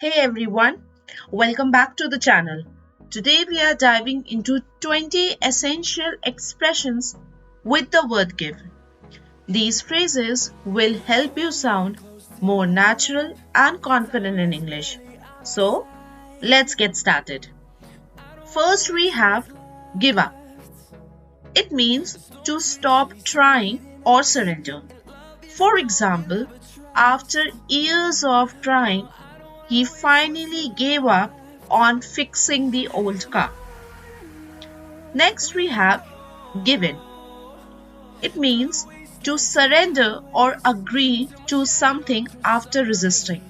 Hey everyone, welcome back to the channel. Today we are diving into 20 essential expressions with the word give. These phrases will help you sound more natural and confident in English. So, let's get started. First, we have give up. It means to stop trying or surrender. For example, after years of trying, he finally gave up on fixing the old car. Next, we have given. It means to surrender or agree to something after resisting.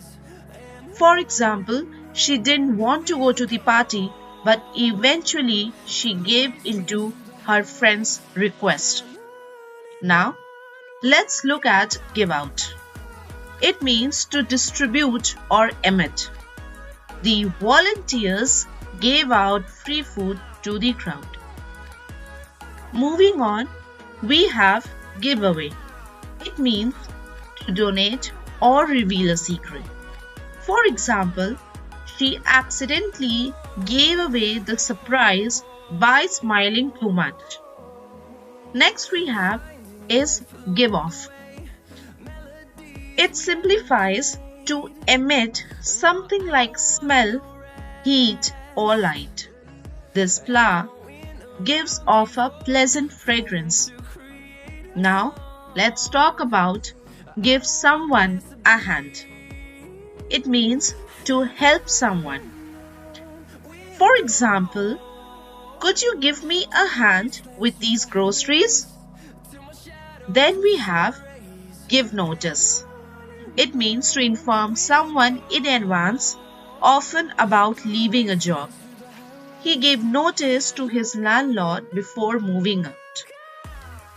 For example, she didn't want to go to the party, but eventually she gave into her friend's request. Now, let's look at give out. It means to distribute or emit. The volunteers gave out free food to the crowd. Moving on, we have giveaway. It means to donate or reveal a secret. For example, she accidentally gave away the surprise by smiling too much. Next we have is give off. It simplifies to emit something like smell, heat, or light. This flower gives off a pleasant fragrance. Now, let's talk about give someone a hand. It means to help someone. For example, could you give me a hand with these groceries? Then we have give notice. It means to inform someone in advance, often about leaving a job. He gave notice to his landlord before moving out.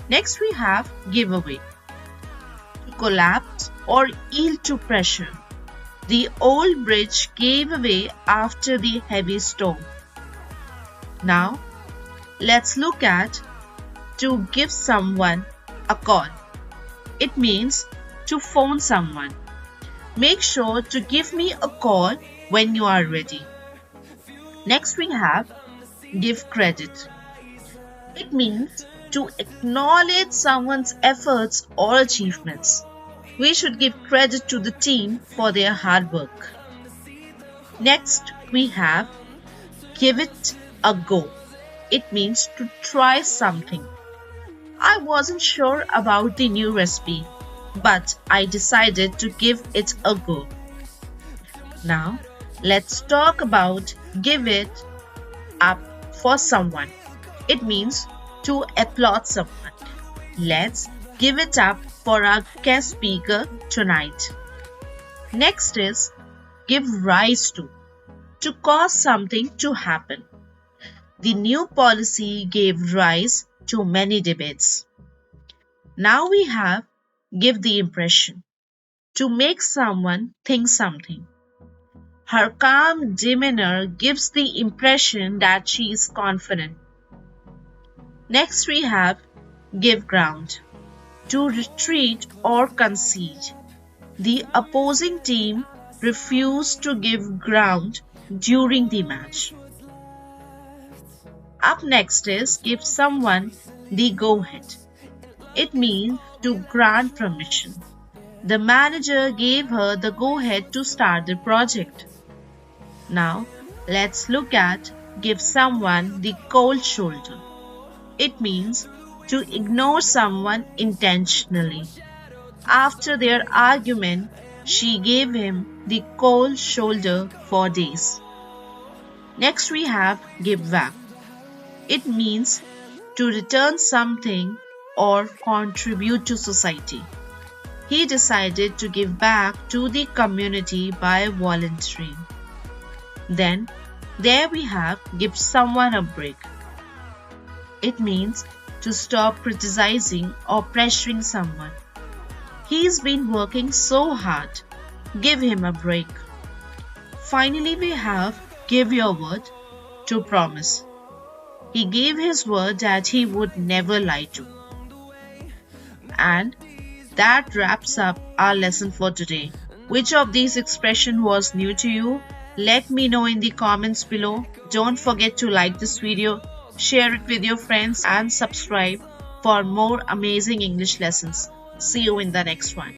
Next, we have give away. To collapse or yield to pressure. The old bridge gave away after the heavy storm. Now, let's look at to give someone a call. It means to phone someone. Make sure to give me a call when you are ready. Next we have give credit. It means to acknowledge someone's efforts or achievements. We should give credit to the team for their hard work. Next we have give it a go. It means to try something. I wasn't sure about the new recipe, but I decided to give it a go. Now, let's talk about give it up for someone. It means to applaud someone. Let's give it up for our guest speaker tonight. Next is give rise to cause something to happen. The new policy gave rise to many debates. Now we have give the impression. To make someone think something. Her calm demeanor gives the impression that she is confident. Next we have give ground. To retreat or concede. The opposing team refused to give ground during the match. Up next is give someone the go-ahead. It means to grant permission. The manager gave her the go-ahead to start the project. Now, let's look at give someone the cold shoulder. It means to ignore someone intentionally. After their argument, she gave him the cold shoulder for days. Next we have give back. It means to return something or contribute to society. He decided to give back to the community by volunteering. Then, there we have give someone a break. It means to stop criticizing or pressuring someone. He's been working so hard. Give him a break. Finally, we have give your word to promise. He gave his word that he would never lie to. And that wraps up our lesson for today. Which of these expressions was new to you? Let me know in the comments below. Don't forget to like this video, share it with your friends, and subscribe for more amazing English lessons. See you in the next one.